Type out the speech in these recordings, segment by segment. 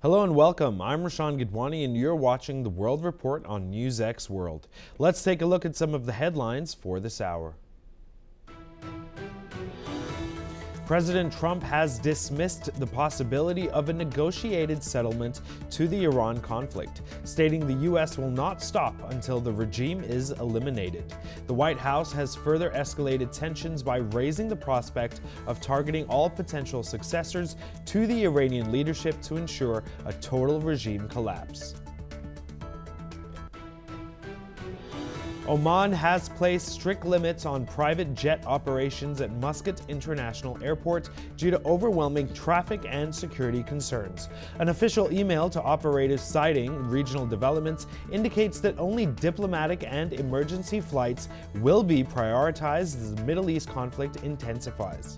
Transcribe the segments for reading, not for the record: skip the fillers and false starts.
Hello and welcome. I'm Rashan Gidwani and you're watching the World Report on NewsX World. Let's take a look at some of the headlines for this hour. President Trump has dismissed the possibility of a negotiated settlement to the Iran conflict, stating the U.S. will not stop until the regime is eliminated. The White House has further escalated tensions by raising the prospect of targeting all potential successors to the Iranian leadership to ensure a total regime collapse. Oman has placed strict limits on private jet operations at Muscat International Airport due to overwhelming traffic and security concerns. An official email to operators citing regional developments indicates that only diplomatic and emergency flights will be prioritized as the Middle East conflict intensifies.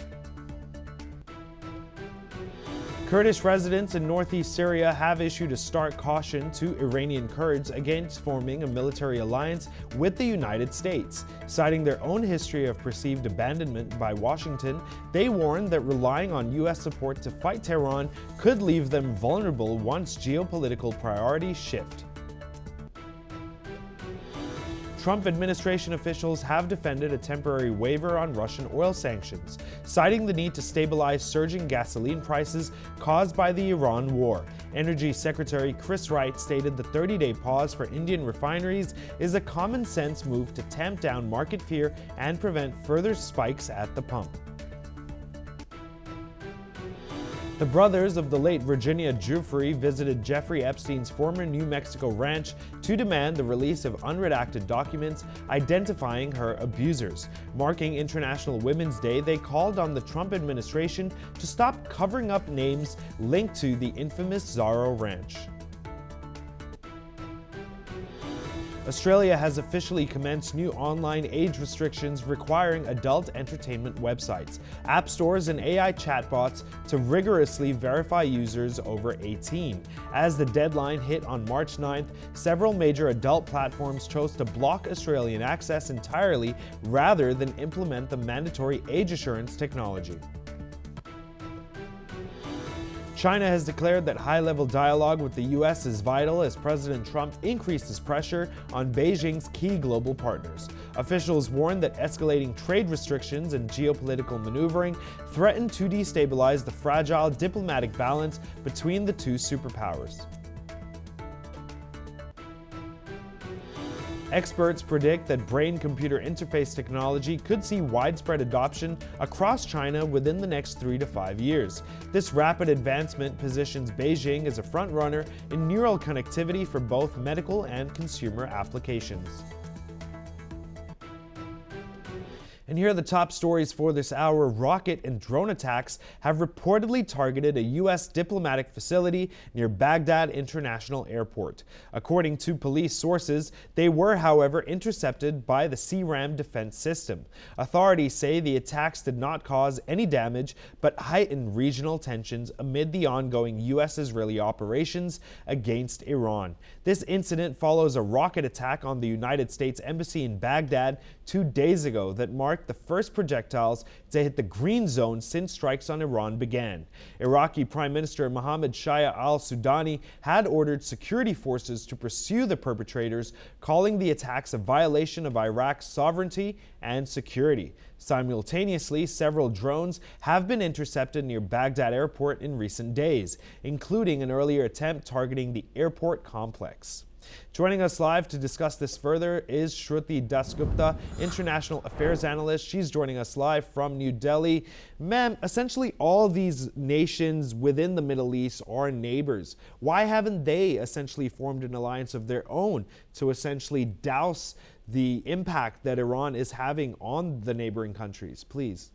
Kurdish residents in northeast Syria have issued a stark caution to Iranian Kurds against forming a military alliance with the United States. Citing their own history of perceived abandonment by Washington, they warn that relying on U.S. support to fight Tehran could leave them vulnerable once geopolitical priorities shift. Trump administration officials have defended a temporary waiver on Russian oil sanctions, citing the need to stabilize surging gasoline prices caused by the Iran war. Energy Secretary Chris Wright stated the 30-day pause for Indian refineries is a common-sense move to tamp down market fear and prevent further spikes at the pump. The brothers of the late Virginia Giuffre visited Jeffrey Epstein's former New Mexico ranch to demand the release of unredacted documents identifying her abusers. Marking International Women's Day, they called on the Trump administration to stop covering up names linked to the infamous Zorro Ranch. Australia has officially commenced new online age restrictions requiring adult entertainment websites, app stores, and AI chatbots to rigorously verify users over 18. As the deadline hit on March 9th, several major adult platforms chose to block Australian access entirely rather than implement the mandatory age assurance technology. China has declared that high-level dialogue with the U.S. is vital as President Trump increases pressure on Beijing's key global partners. Officials warned that escalating trade restrictions and geopolitical maneuvering threaten to destabilize the fragile diplomatic balance between the two superpowers. Experts predict that brain-computer interface technology could see widespread adoption across China within the next 3 to 5 years. This rapid advancement positions Beijing as a front-runner in neural connectivity for both medical and consumer applications. And here are the top stories for this hour. Rocket and drone attacks have reportedly targeted a U.S. diplomatic facility near Baghdad International Airport. According to police sources, they were, however, intercepted by the CRAM defense system. Authorities say the attacks did not cause any damage, but heightened regional tensions amid the ongoing U.S.-Israeli operations against Iran. This incident follows a rocket attack on the United States Embassy in Baghdad 2 days ago that marked the first projectiles to hit the green zone since strikes on Iran began. Iraqi Prime Minister Mohammed Shia al-Sudani had ordered security forces to pursue the perpetrators, calling the attacks a violation of Iraq's sovereignty and security. Simultaneously, several drones have been intercepted near Baghdad Airport in recent days, including an earlier attempt targeting the airport complex. Joining us live to discuss this further is Shruti Dasgupta, International Affairs Analyst. She's joining us live from New Delhi. Ma'am, essentially all these nations within the Middle East are neighbors. Why haven't they essentially formed an alliance of their own to essentially douse the impact that Iran is having on the neighboring countries? Please.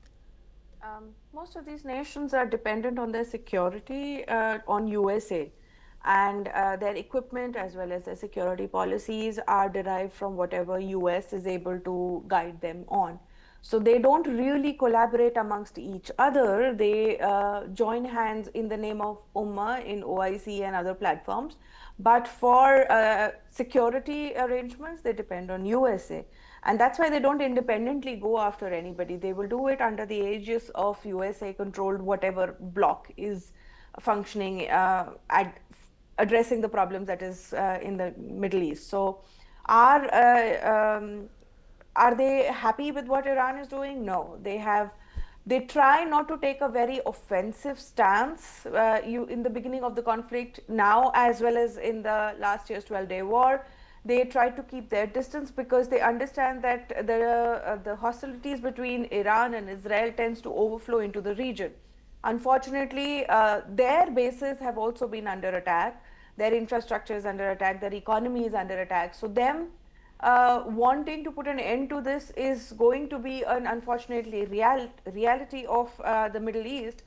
Most of these nations are dependent on their security on USA. And their equipment as well as their security policies are derived from whatever US is able to guide them on. So they don't really collaborate amongst each other. They join hands in the name of Ummah in OIC and other platforms. But for security arrangements, they depend on USA. And that's why they don't independently go after anybody. They will do it under the aegis of USA-controlled whatever bloc is functioning at addressing the problems that is in the Middle East. So, are are they happy with what Iran is doing? No, they try not to take a very offensive stance. You in the beginning of the conflict, now as well as in the last year's 12-day war, they try to keep their distance because they understand that the hostilities between Iran and Israel tends to overflow into the region. Unfortunately, their bases have also been under attack. Their infrastructure is under attack. Their economy is under attack. So them wanting to put an end to this is going to be an unfortunately reality of the Middle East.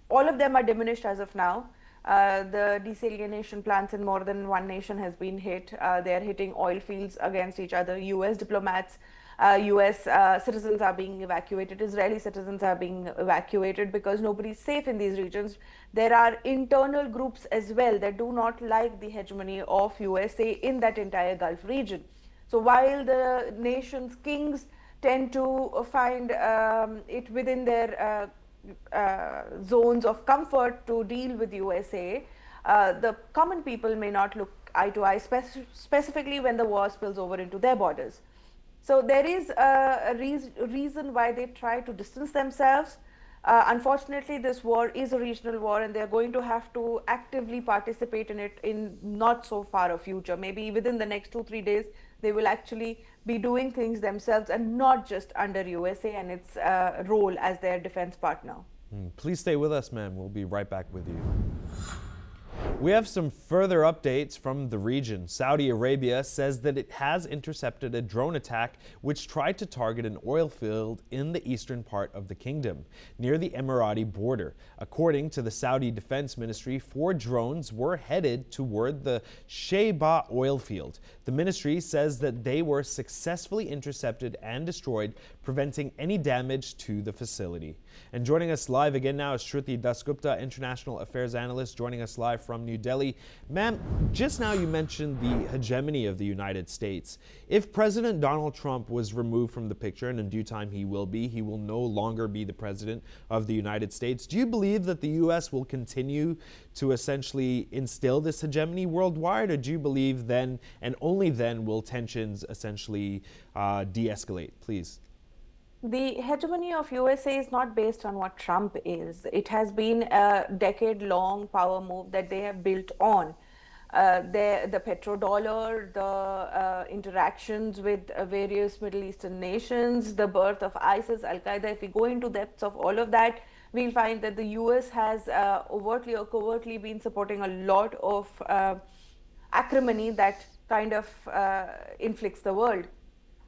All of them are diminished as of now. The desalination plants in more than one nation has been hit. They are hitting oil fields against each other. U.S. diplomats, U.S. Citizens are being evacuated. Israeli citizens are being evacuated because nobody's safe in these regions. There are internal groups as well that do not like the hegemony of USA in that entire Gulf region. So while the nation's kings tend to find it within their zones of comfort to deal with USA, the common people may not look eye to eye, specifically when the war spills over into their borders. So there is a reason why they try to distance themselves. Unfortunately, this war is a regional war, and they're going to have to actively participate in it in not so far a future. Maybe within the next 2-3 days, they will actually be doing things themselves and not just under USA and its role as their defense partner. Please stay with us, ma'am. We'll be right back with you. We have some further updates from the region. Saudi Arabia says that it has intercepted a drone attack which tried to target an oil field in the eastern part of the kingdom, near the Emirati border. According to the Saudi Defense Ministry, 4 drones were headed toward the Shaybah oil field. The ministry says that they were successfully intercepted and destroyed, preventing any damage to the facility. And joining us live again now is Shruti Dasgupta, International Affairs Analyst, joining us live from New Delhi. Ma'am, just now you mentioned the hegemony of the United States. If President Donald Trump was removed from the picture, and in due time he will no longer be the President of the United States, do you believe that the U.S. will continue to essentially instill this hegemony worldwide, or do you believe then, and only then, will tensions essentially de-escalate? Please. The hegemony of USA is not based on what Trump is. It has been a decade-long power move that they have built on. The petrodollar, the interactions with various Middle Eastern nations, the birth of ISIS, Al-Qaeda. If we go into depths of all of that, we'll find that the US has overtly or covertly been supporting a lot of acrimony that kind of inflicts the world.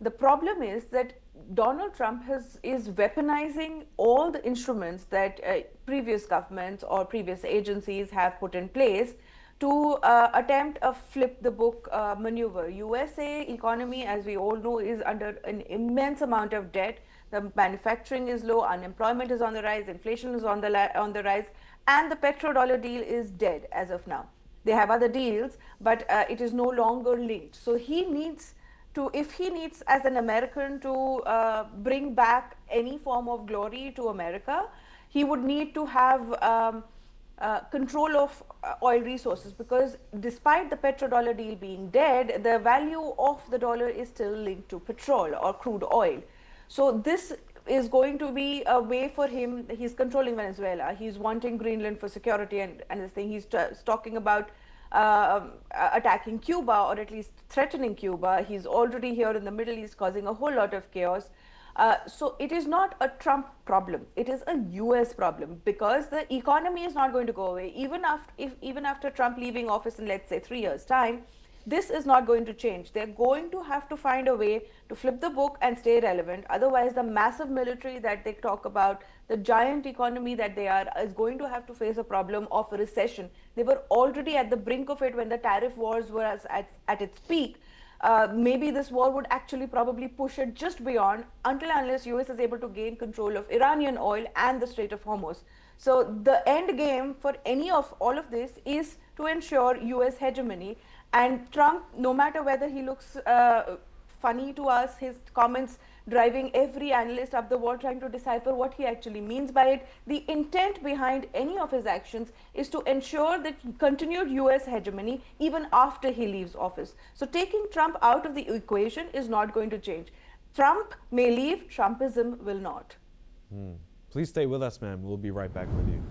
The problem is that Donald Trump is weaponizing all the instruments that previous governments or previous agencies have put in place to attempt a flip the book maneuver. USA economy, as we all know, is under an immense amount of debt. The manufacturing is low, unemployment is on the rise, inflation is on the rise, and the petrodollar deal is dead as of now. They have other deals, but it is no longer linked. So he needs to, if he needs as an American to bring back any form of glory to America, he would need to have control of oil resources, because despite the petrodollar deal being dead, the value of the dollar is still linked to petrol or crude oil. So this is going to be a way for him. He's controlling Venezuela. He's wanting Greenland for security, and this thing. He's talking about attacking Cuba, or at least threatening Cuba. He's already here in the Middle East causing a whole lot of chaos. So it is not a Trump problem. It is a US problem, because the economy is not going to go away. Even after Trump leaving office in, let's say, 3 years' time, this is not going to change. They're going to have to find a way to flip the book and stay relevant. Otherwise, the massive military that they talk about, the giant economy that they are, is going to have to face a problem of a recession. They were already at the brink of it when the tariff wars were at its peak. Maybe this war would actually probably push it just beyond, until unless US is able to gain control of Iranian oil and the Strait of Hormuz. So the end game for any of all of this is to ensure US hegemony. And Trump, no matter whether he looks funny to us, his comments driving every analyst up the wall trying to decipher what he actually means by it. The intent behind any of his actions is to ensure that continued US hegemony even after he leaves office. So taking Trump out of the equation is not going to change. Trump may leave, Trumpism will not. Please stay with us, ma'am. We'll be right back with you.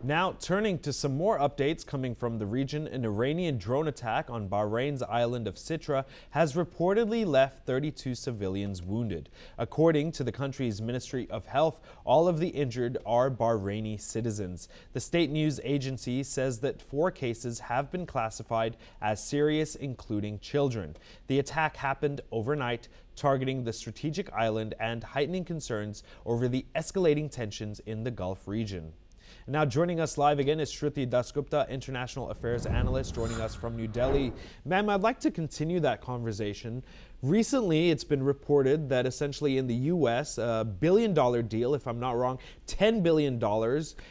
Now, turning to some more updates coming from the region, an Iranian drone attack on Bahrain's island of Sitra has reportedly left 32 civilians wounded. According to the country's Ministry of Health, all of the injured are Bahraini citizens. The state news agency says that 4 cases have been classified as serious, including children. The attack happened overnight, targeting the strategic island and heightening concerns over the escalating tensions in the Gulf region. Now joining us live again is Shruti Dasgupta, International Affairs Analyst, joining us from New Delhi. Ma'am, I'd like to continue that conversation. Recently, it's been reported that essentially in the U.S., a billion-dollar deal, if I'm not wrong, $10 billion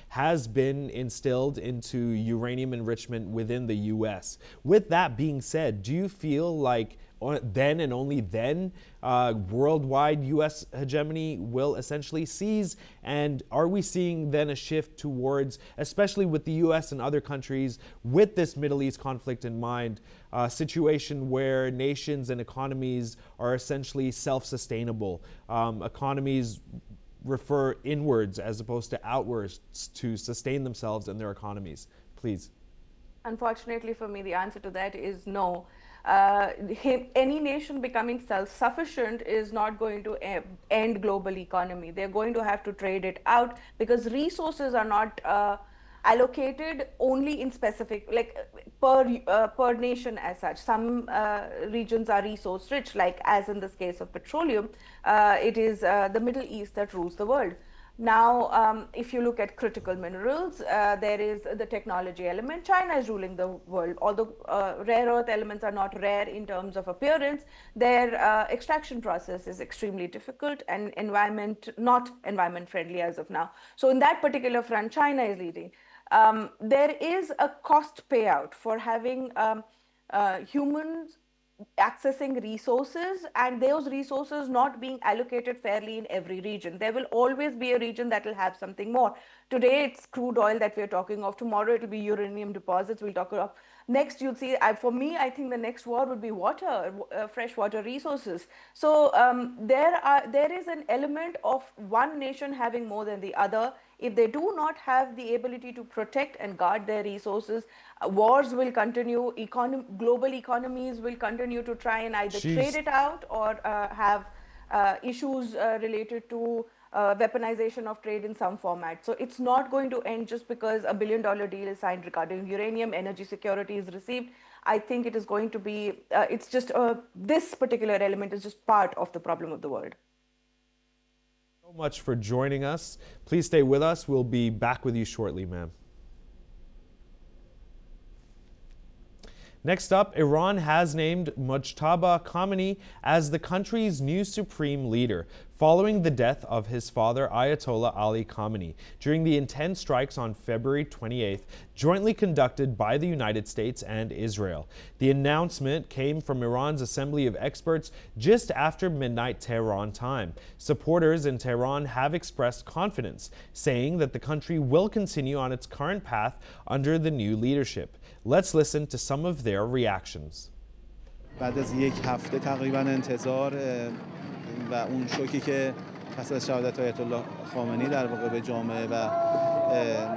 has been instilled into uranium enrichment within the U.S. With that being said, do you feel like then and only then worldwide U.S. hegemony will essentially cease? And are we seeing then a shift towards, especially with the U.S. and other countries, with this Middle East conflict in mind, a situation where nations and economies are essentially self-sustainable? Economies refer inwards as opposed to outwards to sustain themselves and their economies. Please. Unfortunately for me, the answer to that is no. Any nation becoming self-sufficient is not going to end global economy. They're going to have to trade it out because resources are not allocated only in specific, like per nation as such. Some regions are resource rich, like as in this case of petroleum, it is the Middle East that rules the world. Now, if you look at critical minerals, there is the technology element. China is ruling the world. Although rare earth elements are not rare in terms of appearance, their extraction process is extremely difficult and not environment friendly as of now. So in that particular front, China is leading. There is a cost payout for having humans accessing resources and those resources not being allocated fairly in every region. There will always be a region that will have something more. Today it's crude oil that we're talking of. Tomorrow it'll be uranium deposits we'll talk of. Next you'll see, for me, I think the next war would be water, freshwater resources. So there is an element of one nation having more than the other. If they do not have the ability to protect and guard their resources, wars will continue, global economies will continue to try and either trade it out or have issues related to weaponization of trade in some format. So it's not going to end just because a $1 billion deal is signed regarding uranium, energy security is received. I think it is going to be, it's just, this particular element is just part of the problem of the world. So much for joining us. Please stay with us. We'll be back with you shortly, ma'am. Next up, Iran has named Mojtaba Khamenei as the country's new supreme leader, following the death of his father, Ayatollah Ali Khamenei, during the intense strikes on February 28th, jointly conducted by the United States and Israel. The announcement came from Iran's Assembly of Experts just after midnight Tehran time. Supporters in Tehran have expressed confidence, saying that the country will continue on its current path under the new leadership. Let's listen to some of their reactions. بعد از یک هفته تقریبا انتظار و اون شوکی که پس از شهادت آیت الله خامنه‌ای در واقع به جامعه و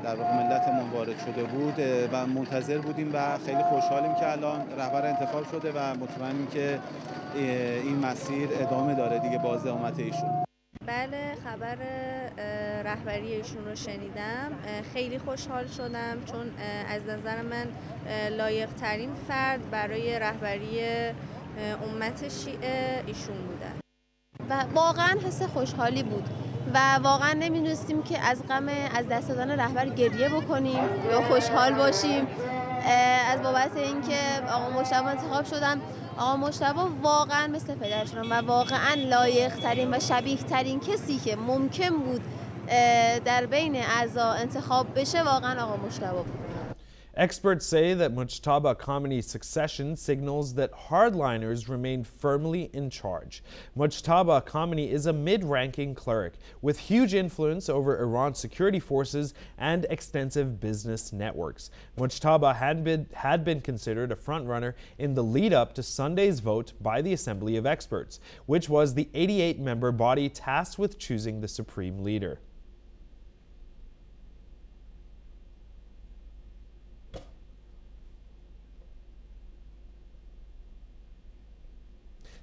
در واقع ملتمون وارد شده بود و منتظر بودیم و خیلی خوشحالیم که الان رهبر انتخاب شده و مطمئنیم که این مسیر ادامه داره دیگه با زعامت ایشون. بله، خبر رهبری ایشون رو شنیدم. خیلی خوشحال شدم چون از نظر من لایق ترین فرد برای رهبری امت شیعه ایشون بودن. و واقعا حس خوشحالی بود و واقعا نمی‌دونستیم که از غم از دست دادن رهبر گریه بکنیم یا خوشحال باشیم. از بابت اینکه آقا مجتبی انتخاب شدن، آقا مجتبی واقعا مثل پدرشون و واقعا لایق ترین و شبیه ترین کسی که ممکن بود در بین اعضا انتخاب بشه واقعا آقا مجتبی بود. Experts say that Mojtaba Khamenei's succession signals that hardliners remain firmly in charge. Mojtaba Khamenei is a mid-ranking cleric with huge influence over Iran's security forces and extensive business networks. Mojtaba had been considered a frontrunner in the lead-up to Sunday's vote by the Assembly of Experts, which was the 88-member body tasked with choosing the supreme leader.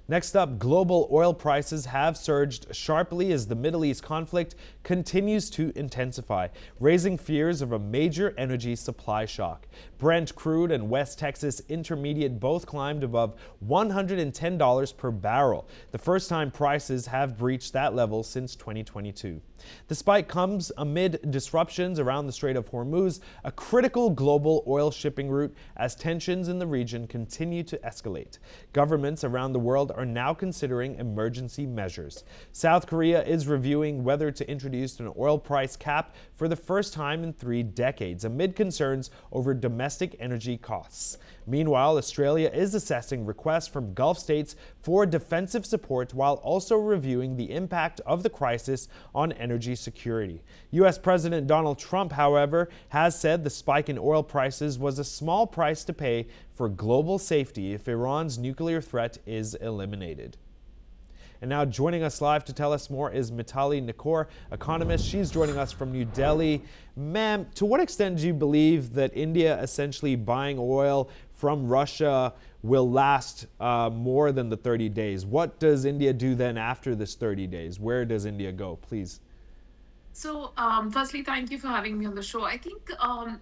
Next up, global oil prices have surged sharply as the Middle East conflict continues to intensify, raising fears of a major energy supply shock. Brent crude and West Texas Intermediate both climbed above $110 per barrel, the first time prices have breached that level since 2022. The spike comes amid disruptions around the Strait of Hormuz, a critical global oil shipping route, as tensions in the region continue to escalate. Governments around the world are now considering emergency measures. South Korea is reviewing whether to introduce an oil price cap for the first time in 3 decades, amid concerns over domestic energy costs. Meanwhile, Australia is assessing requests from Gulf states for defensive support while also reviewing the impact of the crisis on energy security. U.S. President Donald Trump, however, has said the spike in oil prices was a small price to pay for global safety if Iran's nuclear threat is eliminated. And now joining us live to tell us more is Mitali Nikor, economist. She's joining us from New Delhi. Ma'am, to what extent do you believe that India essentially buying oil from Russia will last more than the 30 days? What does India do then after this 30 days? Where does India go, please? So, firstly, thank you for having me on the show. I think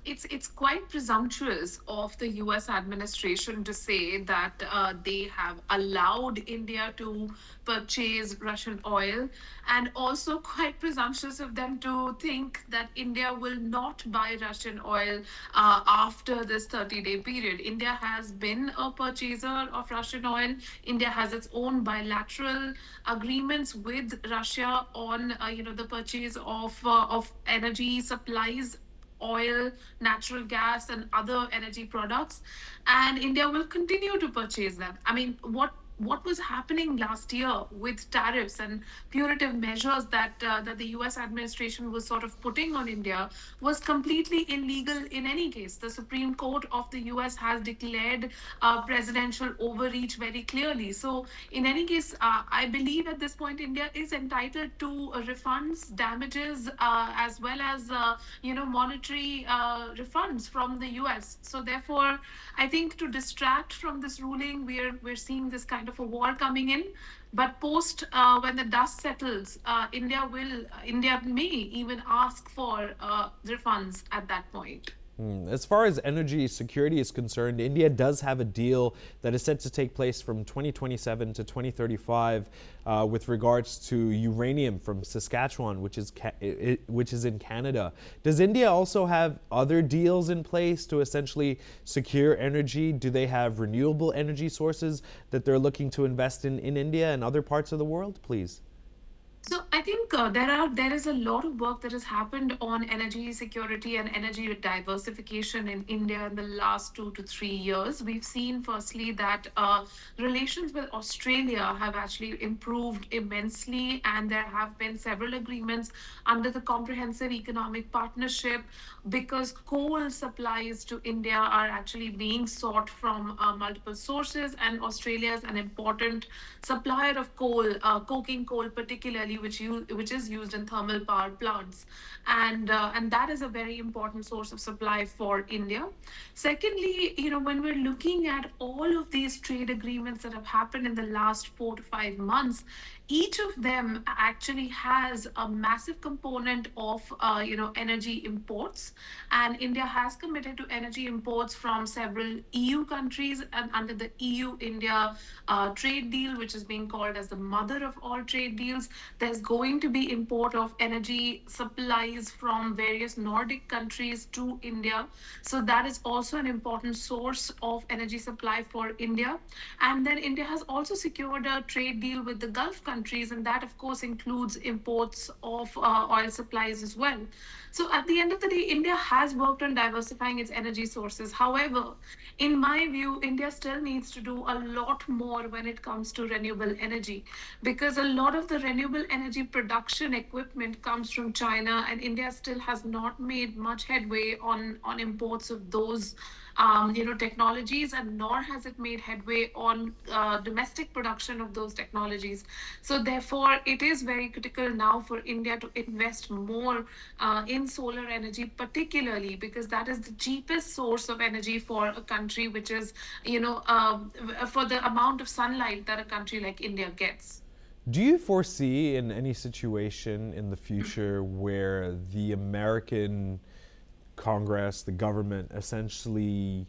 it's quite presumptuous of the U.S. administration to say that they have allowed India to purchase Russian oil, and also quite presumptuous of them to think that India will not buy Russian oil after this 30-day period. India has been a purchaser of Russian oil. India has its own bilateral agreements with Russia on the purchase of energy supplies, oil, natural gas, and other energy products, and India will continue to purchase them. I mean, what was happening last year with tariffs and punitive measures that the U.S. administration was sort of putting on India was completely illegal in any case. The Supreme Court of the U.S. has declared presidential overreach very clearly. So, in any case, I believe at this point India is entitled to refunds, damages, as well as monetary refunds from the U.S. So, therefore, I think to distract from this ruling, we're seeing this kind of a war coming in. But post when the dust settles, India may even ask for refunds at that point. As far as energy security is concerned, India does have a deal that is set to take place from 2027 to 2035 with regards to uranium from Saskatchewan, which is in Canada. Does India also have other deals in place to essentially secure energy? Do they have renewable energy sources that they're looking to invest in India and other parts of the world, please? So I think there is a lot of work that has happened on energy security and energy diversification in India in the last 2 to 3 years. We've seen firstly that relations with Australia have actually improved immensely, and there have been several agreements under the Comprehensive Economic Partnership, because coal supplies to India are actually being sought from multiple sources, and Australia is an important supplier of coal, coking coal particularly, which is used in thermal power plants, and that is a very important source of supply for India. Secondly, when we're looking at all of these trade agreements that have happened in the last 4 to 5 months, each of them actually has a massive component of energy imports, and India has committed to energy imports from several EU countries, and under the EU India trade deal, which is being called as the mother of all trade deals, There's going to be import of energy supplies from various Nordic countries to India. So that is also an important source of energy supply for India. And then India has also secured a trade deal with the Gulf countries, and that, of course, includes imports of oil supplies as well. So at the end of the day, India has worked on diversifying its energy sources. However, in my view, India still needs to do a lot more when it comes to renewable energy, because a lot of the renewable energy production equipment comes from China, and India still has not made much headway on imports of those technologies, and nor has it made headway on domestic production of those technologies. So therefore, it is very critical now for India to invest more in solar energy, particularly because that is the cheapest source of energy for a country, which is, for the amount of sunlight that a country like India gets. Do you foresee in any situation in the future where the American Congress, the government, essentially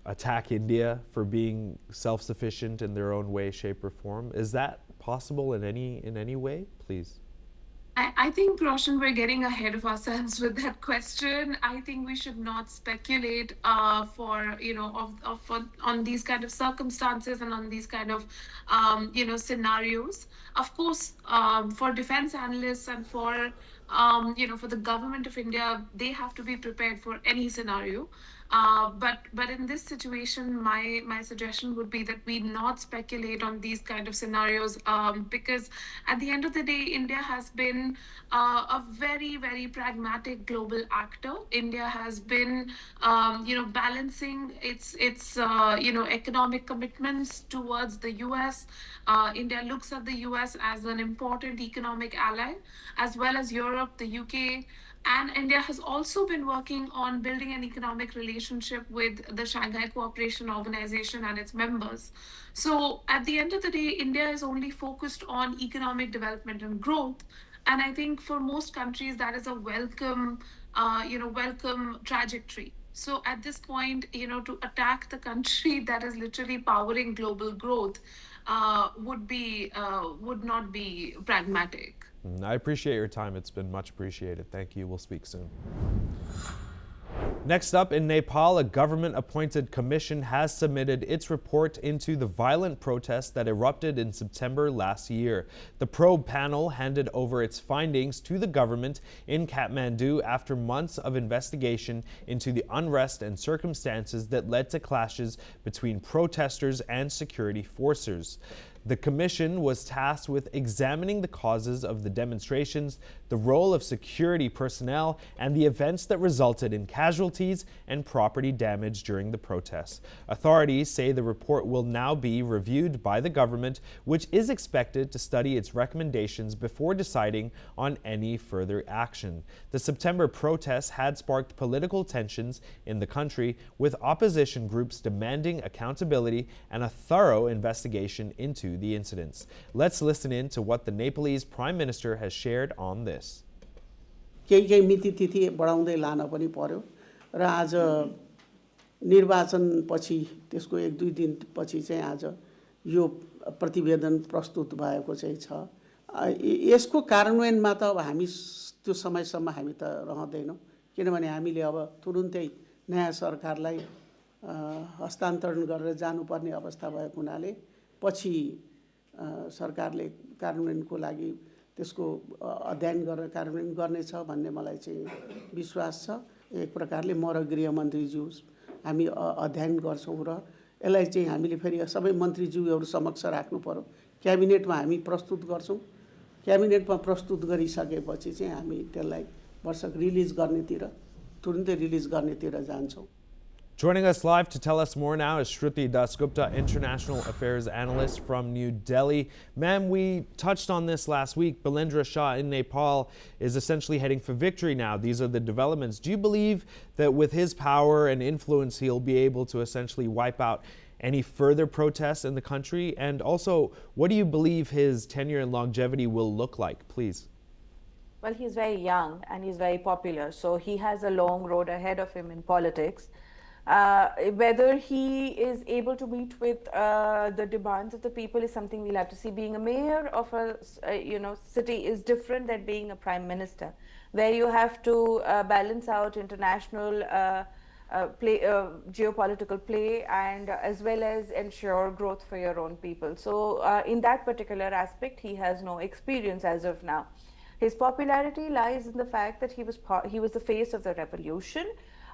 attack India for being self-sufficient in their own way, shape, or form? Is that possible in any way? Please. I think, Roshan, we're getting ahead of ourselves with that question. I think we should not speculate on these kind of circumstances and on these kind of scenarios. Of course, for defense analysts and for the government of India, they have to be prepared for any scenario. But in this situation, my suggestion would be that we not speculate on these kind of scenarios, because at the end of the day, India has been a very, very pragmatic global actor. India has been balancing its economic commitments towards the US. India looks at the US as an important economic ally, as well as Europe, the UK. And India has also been working on building an economic relationship with the Shanghai Cooperation Organization and its members. So at the end of the day, India is only focused on economic development and growth. And I think for most countries, that is a welcome trajectory. So at this point, to attack the country that is literally powering global growth would not be pragmatic. I appreciate your time. It's been much appreciated. Thank you. We'll speak soon. Next up, in Nepal, a government-appointed commission has submitted its report into the violent protests that erupted in September last year. The probe panel handed over its findings to the government in Kathmandu after months of investigation into the unrest and circumstances that led to clashes between protesters and security forces. The commission was tasked with examining the causes of the demonstrations, the role of security personnel, and the events that resulted in casualties and property damage during the protests. Authorities say the report will now be reviewed by the government, which is expected to study its recommendations before deciding on any further action. The September protests had sparked political tensions in the country, with opposition groups demanding accountability and a thorough investigation into the incidents. Let's listen in to what the Nepalese Prime Minister has shared on this. केही मिति तिथि बढाउँदै लान पनि पर्यो र आज निर्वाचन पछि त्यसको 1-2 दिन पछि चाहिँ आज यो प्रतिवेदन प्रस्तुत भएको चाहिँ छ। यसको कार्यान्वयनमा त अब हामी त्यो समयसम्म हामी त रहँदैनौँ, किनभने हामीले अब तुरुन्तै नयाँ सरकारलाई हस्तान्तरण गरेर जानुपर्ने अवस्था भएको हुनाले पछि सरकारले कार्यान्वयनको लागि त्यसको अध्ययन गरेर कार्यान्वयन गर्नेछ भन्ने मलाई चाहिँ विश्वास छ। एक प्रकारले म र गृहमन्त्रीज्यू हामी अध्ययन गर्छौँ र यसलाई चाहिँ हामीले फेरि सबै मन्त्रीज्यूहरू समक्ष राख्नु पर्यो। क्याबिनेटमा हामी प्रस्तुत गर्छौँ। क्याबिनेटमा प्रस्तुत गरिसकेपछि चाहिँ हामी त्यसलाई वर्षक रिलिज गर्नेतिर तुरुन्तै रिलिज गर्नेतिर जान्छौँ। Joining us live to tell us more now is Shruti Dasgupta, International Affairs Analyst from New Delhi. Ma'am, we touched on this last week. Bilendra Shah in Nepal is essentially heading for victory now. These are the developments. Do you believe that with his power and influence, he'll be able to essentially wipe out any further protests in the country? And also, what do you believe his tenure and longevity will look like, please? Well, he's very young and he's very popular, so he has a long road ahead of him in politics. Whether he is able to meet with the demands of the people is something we'll have to see. Being a mayor of a city is different than being a prime minister, where you have to balance out international geopolitical play and as well as ensure growth for your own people. So in that particular aspect, he has no experience as of now. His popularity lies in the fact that he was the face of the revolution.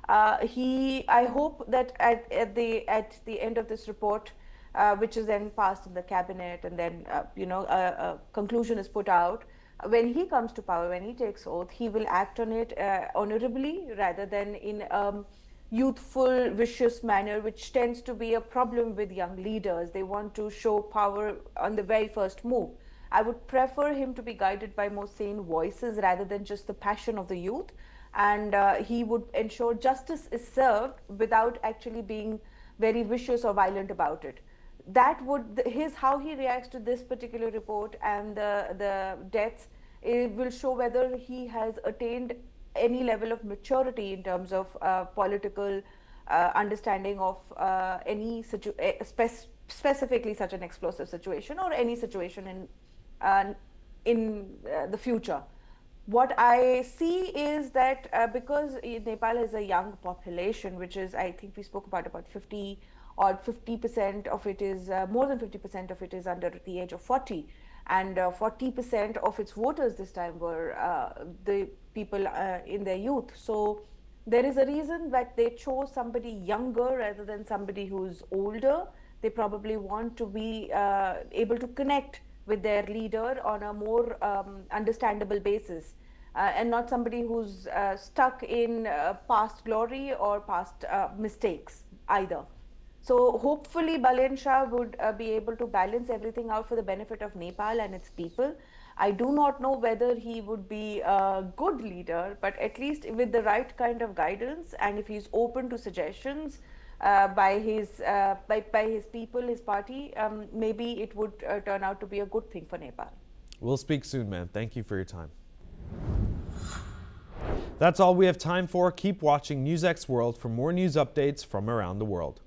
I hope that at the end of this report, which is then passed in the cabinet, and then a conclusion is put out. When he comes to power, when he takes oath, he will act on it honorably rather than in youthful, vicious manner, which tends to be a problem with young leaders. They want to show power on the very first move. I would prefer him to be guided by more sane voices rather than just the passion of the youth. And he would ensure justice is served without actually being very vicious or violent about it. That would how he reacts to this particular report and the deaths, it will show whether he has attained any level of maturity in terms of political understanding of any specifically such an explosive situation or any situation in the future. What I see is that because Nepal has a young population, which is, I think we spoke about 50 or 50% of it is, more than 50% of it is under the age of 40. And 40% of its voters this time were the people in their youth. So there is a reason that they chose somebody younger rather than somebody who's older. They probably want to be able to connect with their leader on a more understandable basis, and not somebody who's stuck in past glory or past mistakes either. So hopefully Balen Shah would be able to balance everything out for the benefit of Nepal and its people. I do not know whether he would be a good leader, but at least with the right kind of guidance, and if he's open to suggestions by his people, his party, maybe it would turn out to be a good thing for Nepal. We'll speak soon, ma'am. Thank you for your time. That's all we have time for. Keep watching NewsX World for more news updates from around the world.